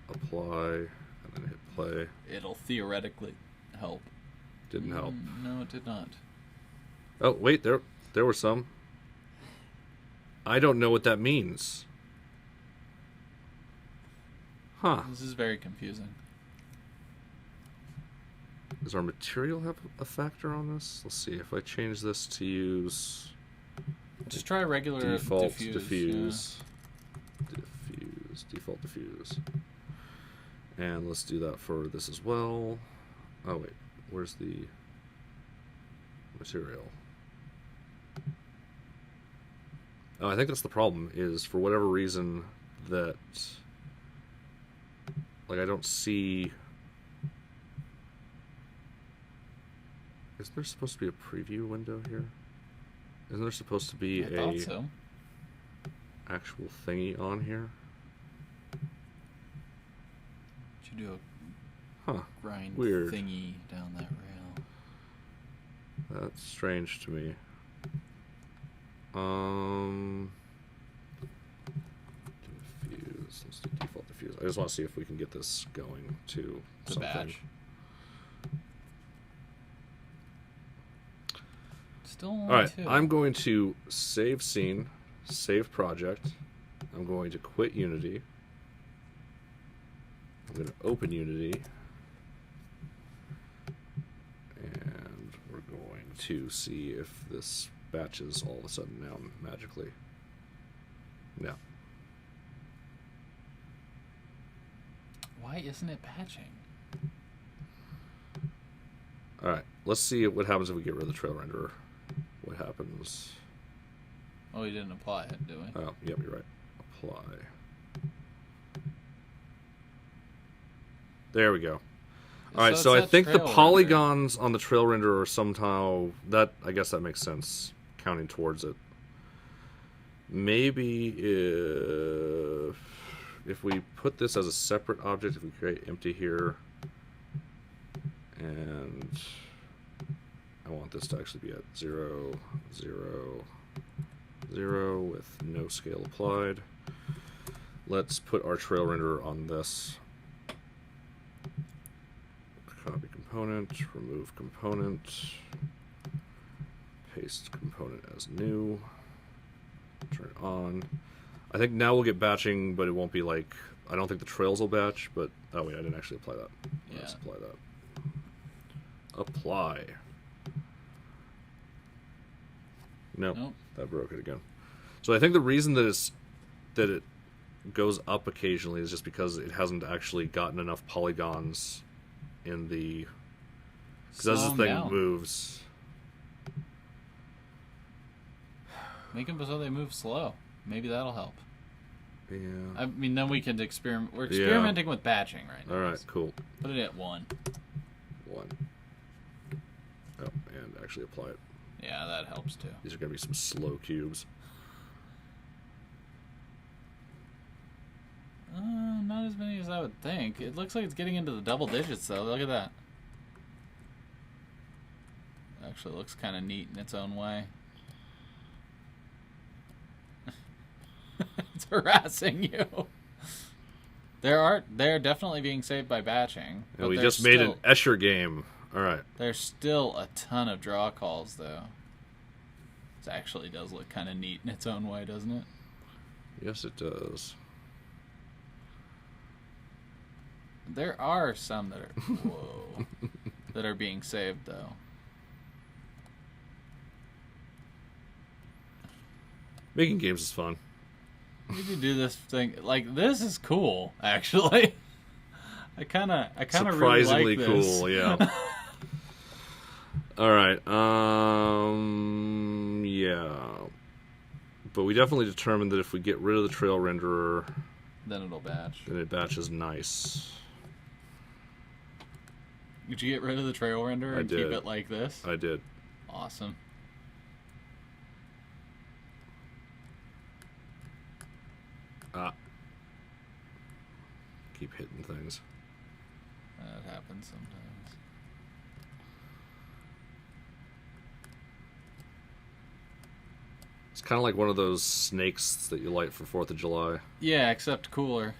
apply and then hit play, It'll theoretically help. didn't help. No, it did not. Oh wait, there were some. I don't know what that means. Huh. This is very confusing. Does our material have a factor on this? Let's see. If I change this to use Just try regular default diffuse. default diffuse. And let's do that for this as well. Oh wait, where's the material? Oh, I think that's the problem, is for whatever reason that, like, I don't see... Isn't there supposed to be a preview window here? Isn't there supposed to be I thought so. actual thingy on here? Should do a Huh. grind Weird. thingy down that rail. That's strange to me. Diffuse. Let's do default diffuse. I just want to see if we can get this going to The something. batch. Still only All right, 2. I'm going to save scene, save project. I'm going to quit Unity. I'm going to open Unity. And we're going to see if this batches all of a sudden now magically. No. Why isn't it batching? All right, let's see what happens if we get rid of the trail renderer. What happens? Oh, we didn't apply it, did we? Oh, yep, you're right. Apply. There we go. All right, so I it's that think the trail polygons on the trail renderer are somehow... I guess that makes sense, counting towards it. maybe if we put this as a separate object, if we create empty here, and I want this to actually be at 0, 0, 0 with no scale applied. Let's put our trail renderer on this. Copy component, remove component, paste component as new, turn it on. I think now we'll get batching, but it won't be like, I don't think the trails will batch, but, oh wait, I didn't actually apply that. Let's apply that. Apply. Nope, that broke it again. So I think the reason that it goes up occasionally is just because it hasn't actually gotten enough polygons in the, because as this thing moves. Make them so they move slow. Maybe that'll help. Yeah. I mean, then we can experiment. We're experimenting with batching right now. All right, cool. Put it at 1. 1. Oh, and actually apply it. Yeah, that helps too. These are going to be some slow cubes. Not as many as I would think. It looks like it's getting into the double digits, though. Look at that. Actually looks kind of neat in its own way. It's harassing you. They're definitely being saved by batching. And we just made an Escher game. All right. There's still a ton of draw calls, though. It actually does look kind of neat in its own way, doesn't it? Yes, it does. There are some that are whoa that are being saved, though. Making games is fun. We could do this thing like this is cool, actually. I kind of really surprisingly like this. cool, yeah. All right, yeah. But we definitely determined that if we get rid of the trail renderer, then it'll batch. Then it batches nice. Did you get rid of the trail renderer and keep it like this? I did. Awesome. Keep hitting things. That happens sometimes. It's kind of like one of those snakes that you light for 4th of July. Yeah, except cooler.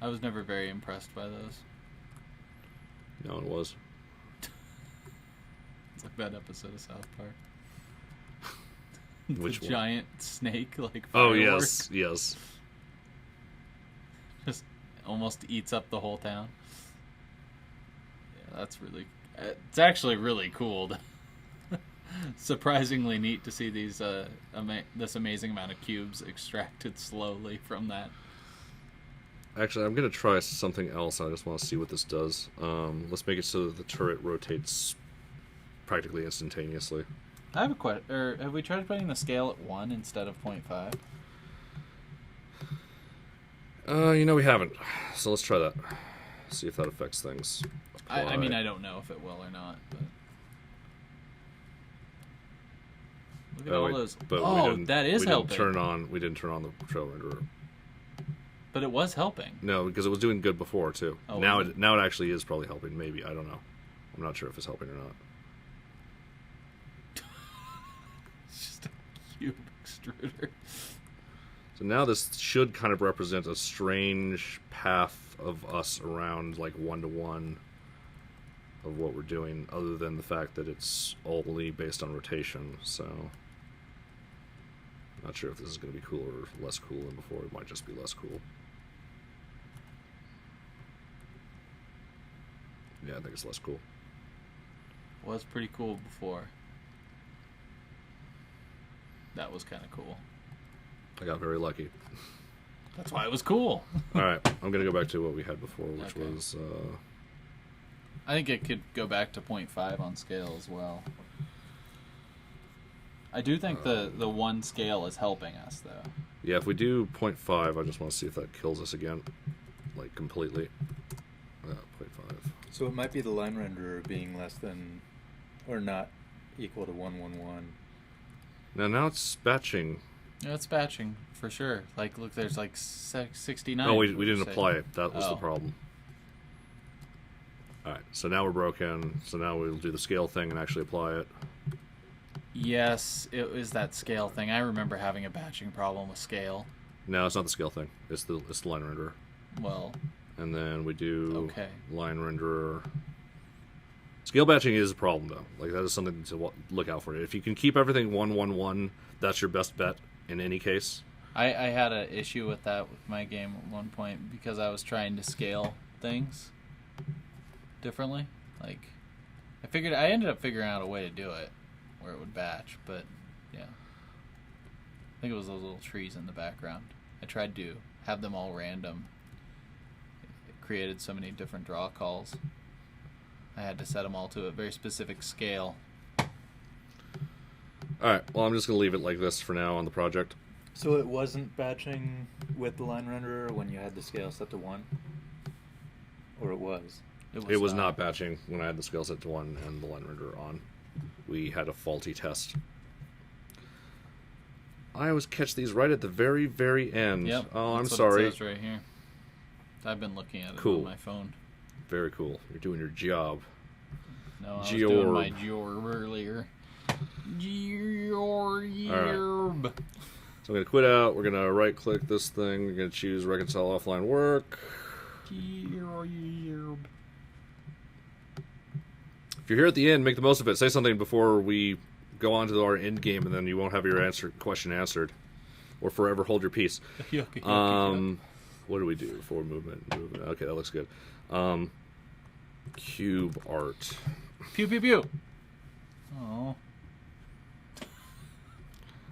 I was never very impressed by those. No one was. It's like that episode of South Park. Which one? Giant snake, like firework. Oh, yes. Just almost eats up the whole town. Yeah, that's really... It's actually really cool. Surprisingly neat to see these this amazing amount of cubes extracted slowly from that. Actually, I'm going to try something else. I just want to see what this does. Let's make it so that the turret rotates practically instantaneously. I have a question. Or have we tried putting the scale at 1 instead of 0.5? We haven't. So let's try that. See if that affects things. I mean, I don't know if it will or not. But look at all those. But that is helping. We didn't turn on the trail renderer. But it was helping. No, because it was doing good before too. Oh, now it actually is probably helping. Maybe, I don't know. I'm not sure if it's helping or not. It's just a cube extruder. So now this should kind of represent a strange path of us around like 1-to-1 of what we're doing, other than the fact that it's only based on rotation. So not sure if this is going to be cool or less cool than before. It might just be less cool. Yeah, I think it's less cool. Was pretty cool before. That was kind of cool. I got very lucky. That's why it was cool. All right, I'm going to go back to what we had before, which was... I think it could go back to 0.5 on scale as well. I do think the 1 scale is helping us, though. Yeah, if we do 0.5, I just want to see if that kills us again. Like, completely. 0.5. So it might be the line renderer being less than, or not equal to 111. Now it's batching. Yeah, it's batching for sure. Like, look, there's like 69. Oh, we didn't apply it. That was the Oh. problem. All right, so now we're broken. So now we'll do the scale thing and actually apply it. Yes, it was that scale thing. I remember having a batching problem with scale. No, it's not the scale thing. It's the line renderer. Well, And then we do okay. line renderer. Scale batching is a problem, though. Like, that is something to look out for. If you can keep everything 111, that's your best bet in any case. I had an issue with that with my game at one point because I was trying to scale things differently. Like, I ended up figuring out a way to do it where it would batch, but yeah. I think it was those little trees in the background. I tried to have them all random. It created so many different draw calls. I had to set them all to a very specific scale. Alright, well, I'm just going to leave it like this for now on the project. So it wasn't batching with the line renderer when you had the scale set to 1? Or it was? It was not batching when I had the scale set to 1 and the line renderer on. We had a faulty test. I always catch these right at the very, very end. Yep. Oh, I'm that's what sorry. It says right here. I've been looking at it Cool. on my phone. Very cool. You're doing your job. No, I was Georb. doing my Georb earlier. Georb. So I'm going to quit out. We're going to right-click this thing. We're going to choose Reconcile Offline Work. Georb. If you're here at the end, make the most of it. Say something before we go on to our end game, and then you won't have your question answered. Or forever hold your peace. What do we do? Forward movement. Okay, that looks good. Cube art. Pew pew pew. Oh.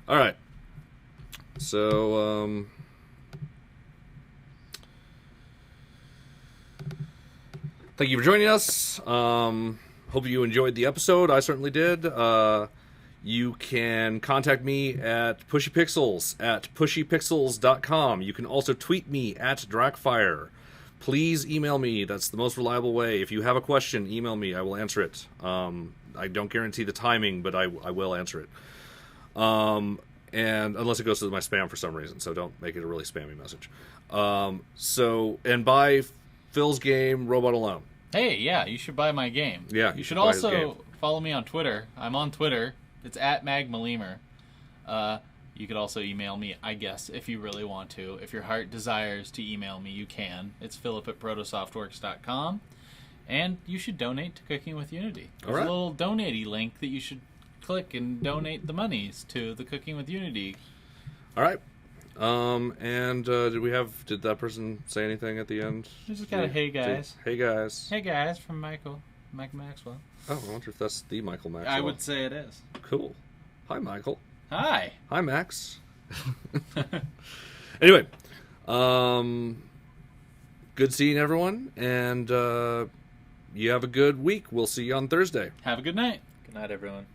All right. So, thank you for joining us. Hope you enjoyed the episode. I certainly did. You can contact me at pushypixels@pushypixels.com. You can also tweet me at Drakfire. Please email me. That's the most reliable way. If you have a question, email me. I will answer it. I don't guarantee the timing, but I will answer it. And unless it goes to my spam for some reason, so don't make it a really spammy message. And buy Phil's game, Robot Alone. Hey, yeah, you should buy my game. Yeah, you should buy his game. also follow me on Twitter. I'm on Twitter. It's at magmalemer. You could also email me, I guess, if you really want to. If your heart desires to email me, you can. It's philip@protosoftworks.com. And you should donate to Cooking with Unity. There's All right. a little donate-y link that you should click and donate the monies to the Cooking with Unity. All right. Did that person say anything at the end? We just got a hey guys. Hey guys. Hey guys from Mike Maxwell. Oh, I wonder if that's the Michael Maxwell. I would say it is. Cool. Hi, Michael. Hi. Hi, Max. Anyway, good seeing everyone, and you have a good week. We'll see you on Thursday. Have a good night. Good night, everyone.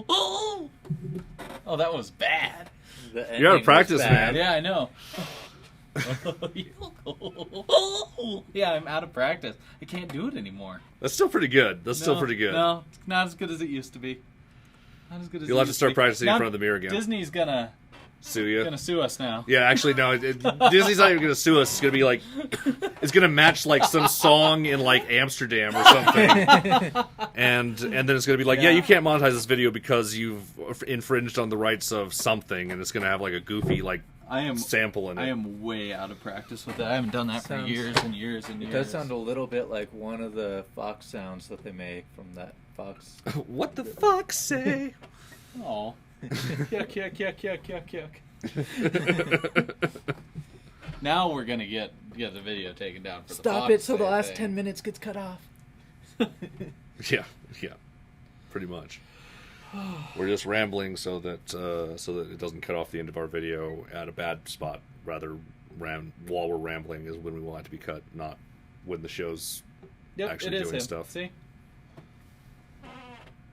Oh, that was bad. The You gotta ending was practice, bad. man. Yeah, I know. Yeah, I'm out of practice. I can't do it anymore. That's still pretty good. Still pretty good. No, it's not as good as it used to be. Not as good as You'll it have to used start be. practicing in Now front of the mirror again. Disney's gonna Sue you. sue us now. Yeah, actually, no. Disney's not even going to sue us. It's going to be like, it's going to match like some song in like Amsterdam or something, and then it's going to be like, yeah, you can't monetize this video because you've infringed on the rights of something, and it's going to have like a goofy like sample in it. I am way out of practice with that. I haven't done that for years and years and It years. does sound a little bit like one of the Fox sounds that they make from that Fox. What the fuck say? Oh. Yuck, yuck, yuck, yuck, yuck, yuck. Now we're gonna get the video taken down for the Stop Fox it so the Day last thing. 10 minutes gets cut off. Yeah, pretty much. We're just rambling so that it doesn't cut off the end of our video at a bad spot. Rather, while we're rambling is when we want it to be cut, not when the show's actually it is doing him. stuff. See?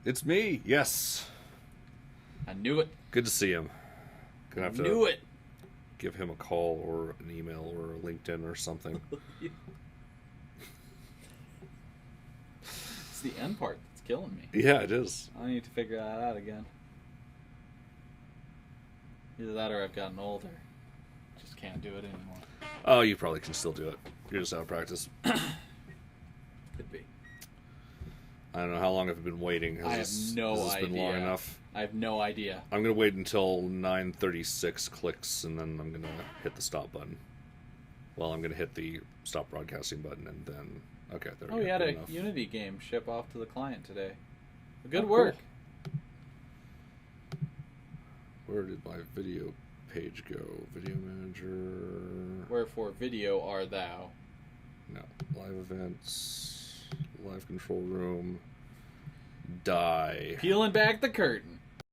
It's me. Yes. I knew it. Good to see him. Gonna have to Knew it. give him a call or an email or a LinkedIn or something. It's the end part that's killing me. Yeah, it is. I need to figure that out again. Either that or I've gotten older. Just can't do it anymore. Oh, you probably can still do it. You're just out of practice. Could be. I don't know how long have you been waiting. Has this been long enough? I have no idea. I'm gonna wait until 9:36 clicks, and then I'm gonna hit the stop button. Well, I'm gonna hit the stop broadcasting button, and then okay, there we go. We had Good a enough. Unity game ship off to the client today. Good Oh, work. cool. Where did my video page go? Video manager. Wherefore video are thou. No. Live events. Live control room. Die. Peeling back the curtain.